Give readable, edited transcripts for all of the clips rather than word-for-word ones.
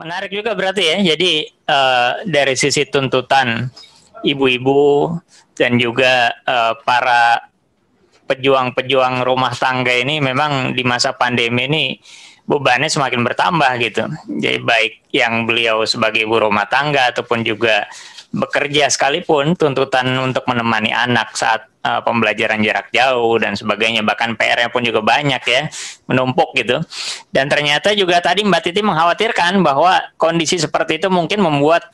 Menarik juga berarti ya. Jadi dari sisi tuntutan ibu-ibu dan juga para pejuang-pejuang rumah tangga ini memang di masa pandemi ini bebannya semakin bertambah gitu. Jadi baik yang beliau sebagai ibu rumah tangga ataupun juga bekerja sekalipun tuntutan untuk menemani anak saat pembelajaran jarak jauh dan sebagainya, bahkan PR-nya pun juga banyak ya, menumpuk gitu. Dan ternyata juga tadi Mbak Titi mengkhawatirkan bahwa kondisi seperti itu mungkin membuat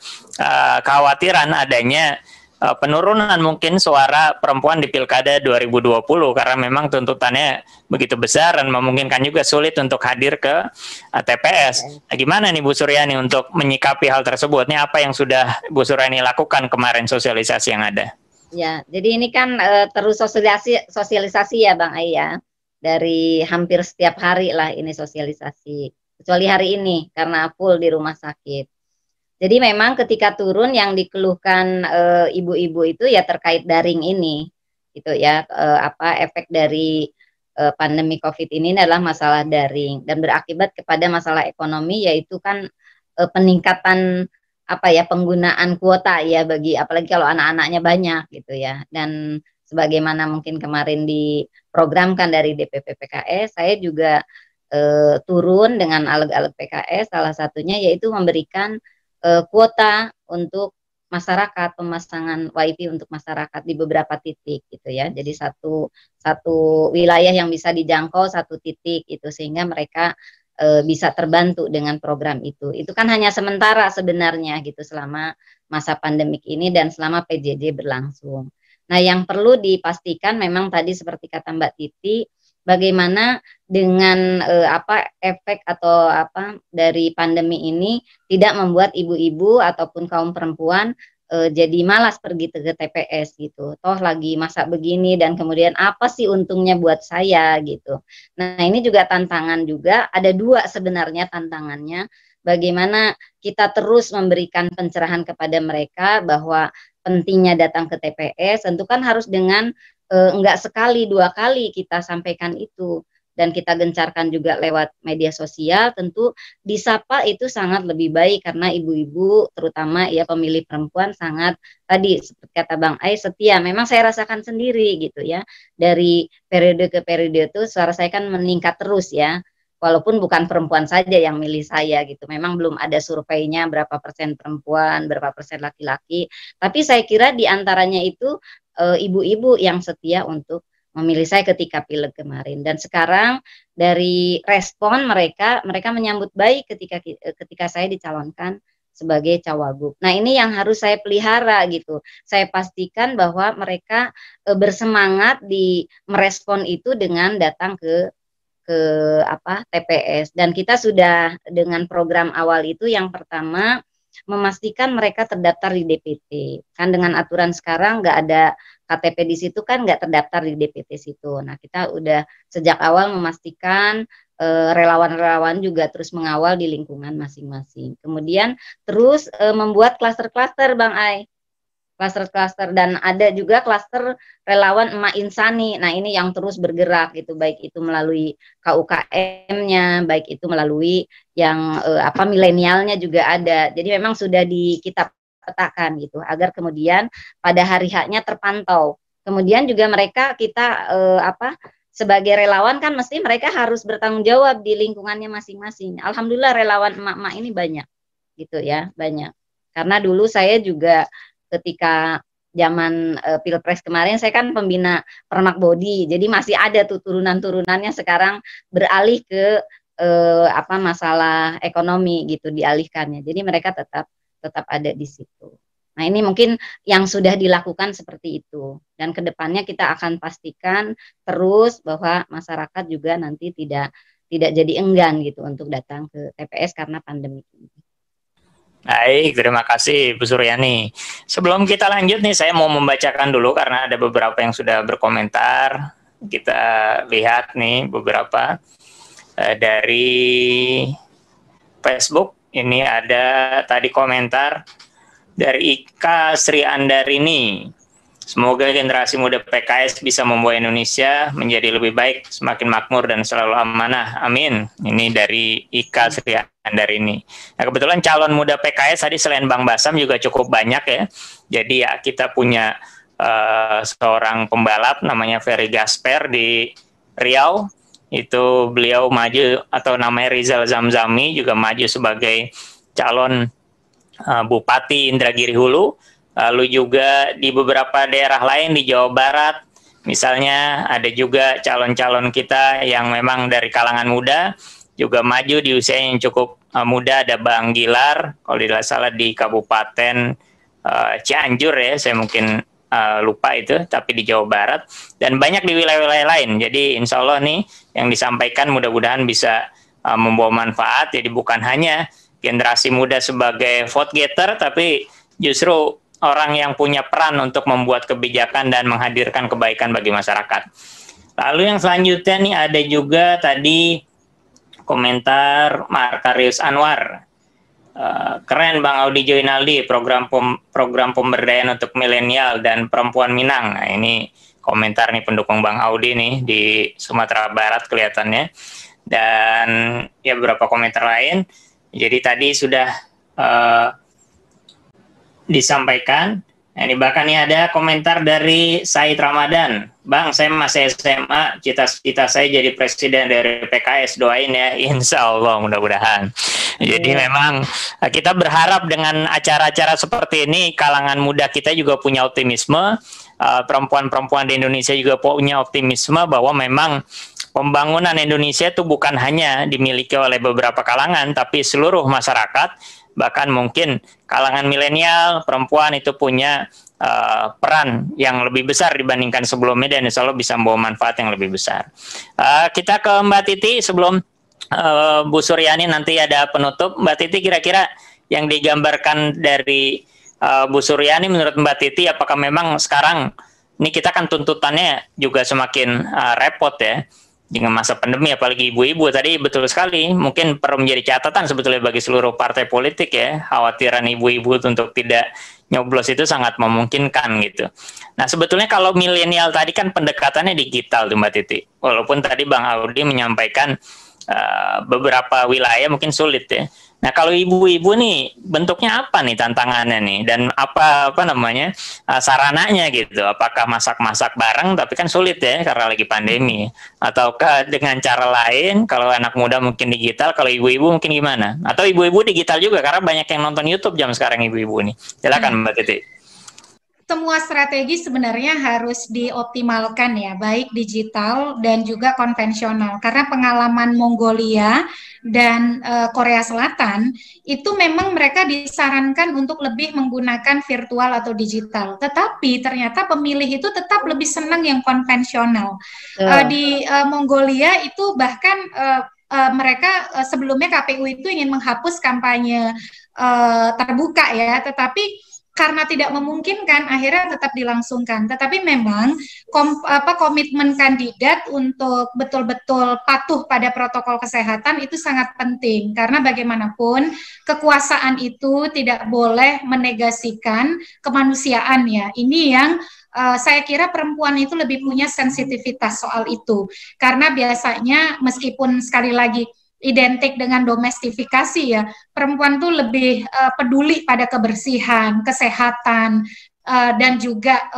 kekhawatiran adanya penurunan mungkin suara perempuan di Pilkada 2020 karena memang tuntutannya begitu besar dan memungkinkan juga sulit untuk hadir ke TPS. Nah, gimana nih Bu Suryani untuk menyikapi hal tersebut? Ini apa yang sudah Bu Suryani lakukan kemarin sosialisasi yang ada? Ya, jadi ini kan terus sosialisasi ya Bang Ai ya. Dari hampir setiap hari lah ini sosialisasi. Kecuali hari ini karena full di rumah sakit. Jadi memang ketika turun yang dikeluhkan ibu-ibu itu ya terkait daring ini, gitu ya. Apa efek dari pandemi COVID ini adalah masalah daring dan berakibat kepada masalah ekonomi, yaitu kan peningkatan apa ya penggunaan kuota ya bagi apalagi kalau anak-anaknya banyak gitu ya. Dan sebagaimana mungkin kemarin diprogramkan dari DPP PKS, saya juga turun dengan aleg-aleg PKS, salah satunya yaitu memberikan kuota untuk masyarakat, pemasangan WiFi untuk masyarakat di beberapa titik gitu ya. Jadi satu wilayah yang bisa dijangkau satu titik itu sehingga mereka bisa terbantu dengan program itu. Itu kan hanya sementara sebenarnya gitu selama masa pandemik ini dan selama PJJ berlangsung. Nah, yang perlu dipastikan memang tadi seperti kata Mbak Titi, bagaimana dengan efek atau dari pandemi ini tidak membuat ibu-ibu ataupun kaum perempuan jadi malas pergi ke TPS gitu. Toh lagi masa begini dan kemudian apa sih untungnya buat saya gitu. Nah, ini juga tantangan juga, ada dua sebenarnya tantangannya. Bagaimana kita terus memberikan pencerahan kepada mereka bahwa pentingnya datang ke TPS, tentu kan harus dengan enggak sekali dua kali kita sampaikan itu dan kita gencarkan juga lewat media sosial. Tentu disapa itu sangat lebih baik karena ibu-ibu terutama ya pemilih perempuan sangat tadi seperti kata Bang Ai setia. Memang saya rasakan sendiri gitu ya, dari periode ke periode itu suara saya kan meningkat terus ya, walaupun bukan perempuan saja yang milih saya gitu. Memang belum ada surveinya berapa persen perempuan, berapa persen laki-laki. Tapi saya kira di antaranya itu ibu-ibu yang setia untuk memilih saya ketika pileg kemarin. Dan sekarang dari respon mereka menyambut baik ketika saya dicalonkan sebagai cawagup. Nah, ini yang harus saya pelihara gitu. Saya pastikan bahwa mereka bersemangat di merespon itu dengan datang ke TPS. Dan kita sudah dengan program awal itu yang pertama memastikan mereka terdaftar di DPT. Kan dengan aturan sekarang nggak ada KTP di situ kan nggak terdaftar di DPT situ. Nah, kita udah sejak awal memastikan relawan-relawan juga terus mengawal di lingkungan masing-masing. Kemudian terus membuat klaster-klaster Bang Ai. Klaster-klaster dan ada juga klaster relawan Emak Insani. Nah, ini yang terus bergerak gitu, baik itu melalui KUKM-nya, baik itu melalui yang milenialnya juga ada. Jadi memang sudah kita petakan gitu agar kemudian pada hari haknya terpantau. Kemudian juga mereka kita sebagai relawan kan mesti mereka harus bertanggung jawab di lingkungannya masing-masing. Alhamdulillah relawan emak-emak ini banyak gitu ya, banyak. Karena dulu saya juga ketika zaman Pilpres kemarin saya kan pembina Permak Bodi. Jadi masih ada tuh turunan-turunannya sekarang beralih ke masalah ekonomi gitu dialihkannya. Jadi mereka tetap ada di situ. Nah, ini mungkin yang sudah dilakukan seperti itu. Dan kedepannya kita akan pastikan terus bahwa masyarakat juga nanti tidak jadi enggan gitu untuk datang ke TPS karena pandemi ini. Baik, terima kasih Bu Suryani. Sebelum kita lanjut nih, saya mau membacakan dulu karena ada beberapa yang sudah berkomentar. Kita lihat nih beberapa dari Facebook. Ini ada tadi komentar dari Ika Sri Andarini. Semoga generasi muda PKS bisa membawa Indonesia menjadi lebih baik, semakin makmur dan selalu amanah. Amin. Ini dari Ika Sri Andarini. Nah, kebetulan calon muda PKS tadi selain Bang Basam juga cukup banyak ya. Jadi ya kita punya seorang pembalap namanya Ferry Gasper di Riau. Itu beliau maju, atau namanya Rizal Zamzami, juga maju sebagai calon Bupati Indragiri Hulu. Lalu juga di beberapa daerah lain di Jawa Barat, misalnya ada juga calon-calon kita yang memang dari kalangan muda, juga maju di usia yang cukup muda. Ada Bang Gilar, kalau tidak salah di Kabupaten Cianjur ya, saya mungkin lupa itu, tapi di Jawa Barat. Dan banyak di wilayah-wilayah lain. Jadi insya Allah nih, yang disampaikan mudah-mudahan bisa membawa manfaat. Jadi bukan hanya generasi muda sebagai vote getter, tapi justru orang yang punya peran untuk membuat kebijakan dan menghadirkan kebaikan bagi masyarakat. Lalu yang selanjutnya nih ada juga tadi komentar Markarius Anwar. Keren Bang Audi Joinaldi, program pemberdayaan untuk milenial dan perempuan Minang. Nah, ini komentar nih pendukung Bang Audi nih di Sumatera Barat kelihatannya. Dan ya beberapa komentar lain. Jadi tadi sudah disampaikan. Nah, ini bahkan nih ada komentar dari Said Ramadan. Bang, saya masih SMA, cita-cita saya jadi presiden dari PKS, doain ya, insya Allah mudah-mudahan. Jadi memang kita berharap dengan acara-acara seperti ini, kalangan muda kita juga punya optimisme, perempuan-perempuan di Indonesia juga punya optimisme bahwa memang pembangunan Indonesia itu bukan hanya dimiliki oleh beberapa kalangan, tapi seluruh masyarakat. Bahkan mungkin kalangan milenial, perempuan itu punya peran yang lebih besar dibandingkan sebelumnya, dan insya Allah bisa membawa manfaat yang lebih besar. Kita ke Mbak Titi sebelum Bu Suryani nanti ada penutup. Mbak Titi, kira-kira yang digambarkan dari Bu Suryani menurut Mbak Titi, apakah memang sekarang ini kita kan tuntutannya juga semakin repot ya dengan masa pandemi, apalagi ibu-ibu tadi betul sekali, mungkin perlu menjadi catatan sebetulnya bagi seluruh partai politik ya, khawatiran ibu-ibu untuk tidak nyoblos itu sangat memungkinkan gitu. Nah sebetulnya kalau milenial tadi kan pendekatannya digital tuh Mbak Titi, walaupun tadi Bang Audi menyampaikan beberapa wilayah mungkin sulit ya. Nah kalau ibu-ibu nih bentuknya apa nih tantangannya nih, dan apa namanya sarananya gitu? Apakah masak-masak bareng tapi kan sulit ya karena lagi pandemi, ataukah dengan cara lain? Kalau anak muda mungkin digital, kalau ibu-ibu mungkin gimana? Atau ibu-ibu digital juga karena banyak yang nonton YouTube jam sekarang ibu-ibu nih. Silakan Mbak Titi. Semua strategi sebenarnya harus dioptimalkan ya, baik digital dan juga konvensional. Karena pengalaman Mongolia dan Korea Selatan itu memang mereka disarankan untuk lebih menggunakan virtual atau digital. Tetapi ternyata pemilih itu tetap lebih senang yang konvensional. Di Mongolia itu bahkan mereka sebelumnya KPU itu ingin menghapus kampanye terbuka ya, tetapi karena tidak memungkinkan akhirnya tetap dilangsungkan. Tetapi memang komitmen kandidat untuk betul-betul patuh pada protokol kesehatan itu sangat penting, karena bagaimanapun kekuasaan itu tidak boleh menegasikan kemanusiaan ya. Ini yang saya kira perempuan itu lebih punya sensitivitas soal itu, karena biasanya meskipun sekali lagi identik dengan domestifikasi ya, perempuan tuh lebih peduli pada kebersihan, kesehatan, dan juga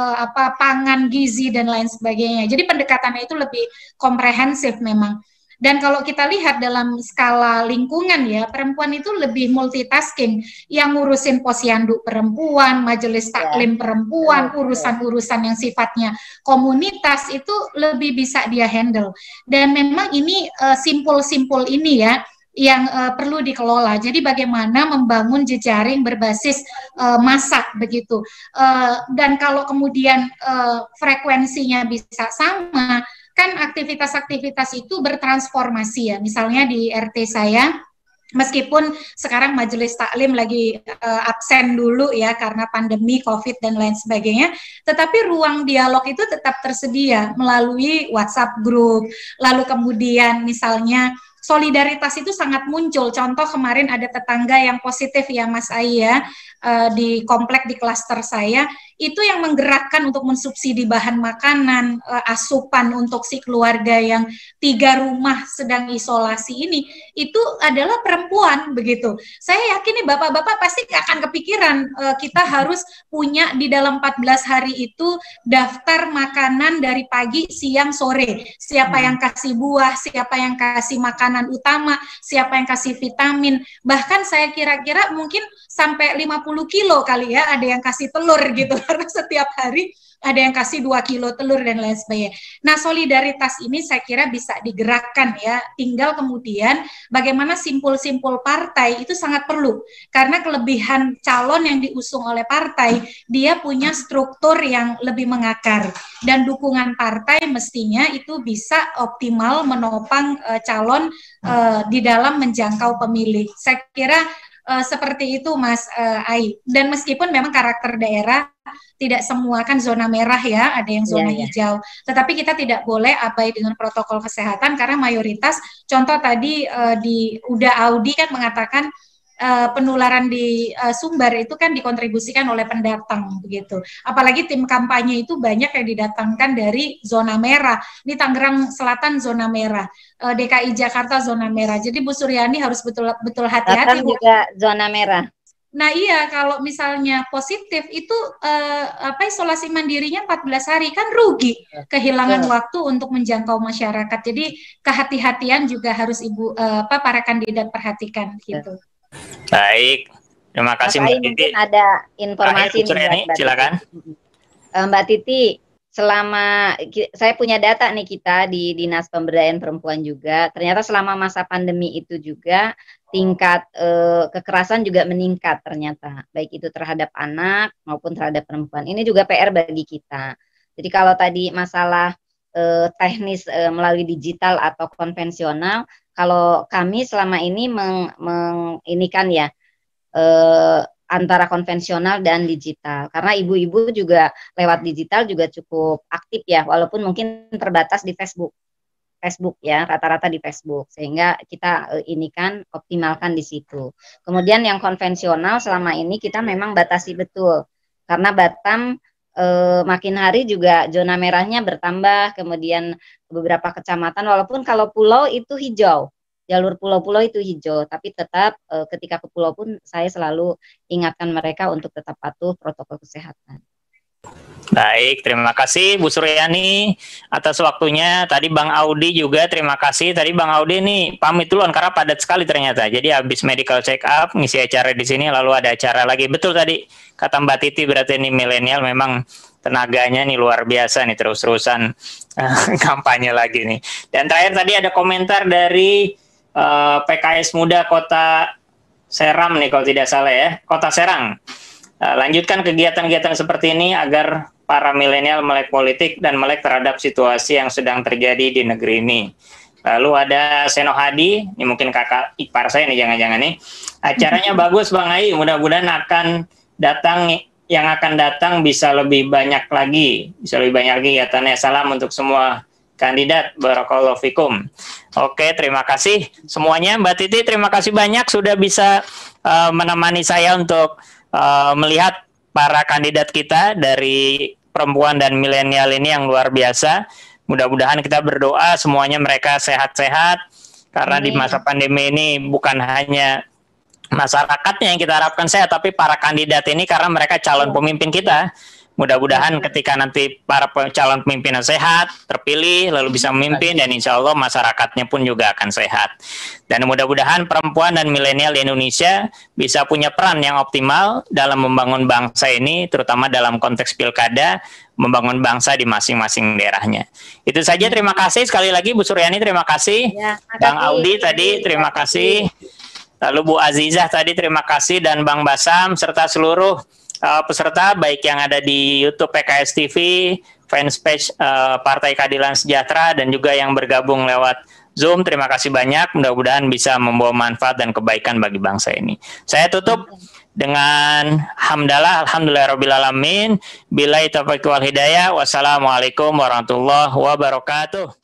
pangan, gizi dan lain sebagainya. Jadi pendekatannya itu lebih komprehensif memang. Dan kalau kita lihat dalam skala lingkungan ya, perempuan itu lebih multitasking, yang ngurusin posyandu perempuan, majelis taklim perempuan, urusan-urusan yang sifatnya komunitas itu lebih bisa dia handle. Dan memang ini simpul-simpul ini ya yang perlu dikelola. Jadi bagaimana membangun jejaring berbasis massa begitu. Dan kalau kemudian frekuensinya bisa sama, kan aktivitas-aktivitas itu bertransformasi ya. Misalnya di RT saya, meskipun sekarang majelis taklim lagi absen dulu ya karena pandemi COVID dan lain sebagainya, tetapi ruang dialog itu tetap tersedia melalui WhatsApp group. Lalu kemudian misalnya solidaritas itu sangat muncul. Contoh kemarin ada tetangga yang positif ya Mas Ai ya, di komplek di klaster saya, itu yang menggerakkan untuk mensubsidi bahan makanan, asupan untuk si keluarga yang 3 rumah sedang isolasi ini, itu adalah perempuan begitu. Saya yakin nih bapak-bapak pasti akan kepikiran kita harus punya di dalam 14 hari itu daftar makanan dari pagi, siang, sore. Siapa yang kasih buah, siapa yang kasih makanan utama, siapa yang kasih vitamin. Bahkan saya kira-kira mungkin sampai 50 kilo kali ya, ada yang kasih telur gitu, karena setiap hari ada yang kasih 2 kilo telur dan lain sebagainya. Nah, solidaritas ini saya kira bisa digerakkan ya, tinggal kemudian bagaimana simpul-simpul partai itu sangat perlu, karena kelebihan calon yang diusung oleh partai, dia punya struktur yang lebih mengakar, dan dukungan partai mestinya itu bisa optimal menopang calon di dalam menjangkau pemilih. Saya kira seperti itu Mas Ai. Dan meskipun memang karakter daerah tidak semua kan zona merah ya, ada yang zona hijau. Tetapi kita tidak boleh abai dengan protokol kesehatan karena mayoritas, contoh tadi di Uda Audi kan mengatakan penularan di Sumbar itu kan dikontribusikan oleh pendatang begitu. Apalagi tim kampanye itu banyak yang didatangkan dari zona merah. Ini Tangerang Selatan zona merah, DKI Jakarta zona merah. Jadi Bu Suryani harus betul-betul hati-hati. Juga zona merah. Nah iya, kalau misalnya positif itu isolasi mandirinya 14 hari kan rugi, kehilangan waktu untuk menjangkau masyarakat. Jadi kehati-hatian juga harus para kandidat perhatikan gitu. Baik, terima kasih Mbak Titi. Mungkin ada informasi nih, silakan. Mbak Titi, selama saya punya data nih kita di Dinas Pemberdayaan Perempuan juga, ternyata selama masa pandemi itu juga tingkat kekerasan juga meningkat ternyata, baik itu terhadap anak maupun terhadap perempuan. Ini juga PR bagi kita. Jadi kalau tadi masalah teknis melalui digital atau konvensional, kalau kami selama ini menginikan ya antara konvensional dan digital, karena ibu-ibu juga lewat digital juga cukup aktif ya, walaupun mungkin terbatas di Facebook ya, rata-rata di Facebook, sehingga kita optimalkan di situ. Kemudian yang konvensional selama ini kita memang batasi betul, karena Batam makin hari juga zona merahnya bertambah, kemudian beberapa kecamatan, walaupun kalau pulau itu hijau, jalur pulau-pulau itu hijau, tapi tetap ketika ke pulau pun saya selalu ingatkan mereka untuk tetap patuh protokol kesehatan. Baik, terima kasih Bu Suryani atas waktunya. Tadi Bang Audi juga terima kasih. Tadi Bang Audi nih pamit duluan karena padat sekali ternyata. Jadi habis medical check up, ngisi acara di sini, lalu ada acara lagi. Betul tadi kata Mbak Titi, berarti ini milenial memang tenaganya nih luar biasa nih, terus-terusan kampanye lagi nih. Dan terakhir tadi ada komentar dari PKS Muda Kota Seram nih kalau tidak salah ya, Kota Serang. Lanjutkan kegiatan-kegiatan seperti ini agar para milenial melek politik dan melek terhadap situasi yang sedang terjadi di negeri ini. Lalu ada Seno Hadi, ini mungkin kakak ipar saya nih jangan-jangan nih. Acaranya bagus Bang Ai, mudah-mudahan yang akan datang bisa lebih banyak lagi kegiatannya. Salam untuk semua kandidat, barakallahu fikum. Oke, terima kasih semuanya. Mbak Titi, terima kasih banyak sudah bisa menemani saya untuk melihat para kandidat kita dari perempuan dan milenial ini yang luar biasa. Mudah-mudahan kita berdoa semuanya mereka sehat-sehat, karena di masa pandemi ini bukan hanya masyarakatnya yang kita harapkan sehat, tapi para kandidat ini karena mereka calon pemimpin kita. Mudah-mudahan ketika nanti para calon pemimpin sehat, terpilih, lalu bisa memimpin, dan insya Allah masyarakatnya pun juga akan sehat. Dan mudah-mudahan perempuan dan milenial di Indonesia bisa punya peran yang optimal dalam membangun bangsa ini, terutama dalam konteks pilkada, membangun bangsa di masing-masing daerahnya. Itu saja, terima kasih. Sekali lagi Bu Suryani, terima kasih. Ya, Bang Audi tadi, terima kasih. Lalu Bu Azizah tadi, terima kasih. Dan Bang Basam, serta seluruh peserta baik yang ada di YouTube PKS TV, fanpage Partai Keadilan Sejahtera, dan juga yang bergabung lewat Zoom. Terima kasih banyak, mudah-mudahan bisa membawa manfaat dan kebaikan bagi bangsa ini. Saya tutup dengan hamdalah, alhamdulillahirabbil alamin, billahi taufiq wal hidayah, wassalamualaikum warahmatullahi wabarakatuh.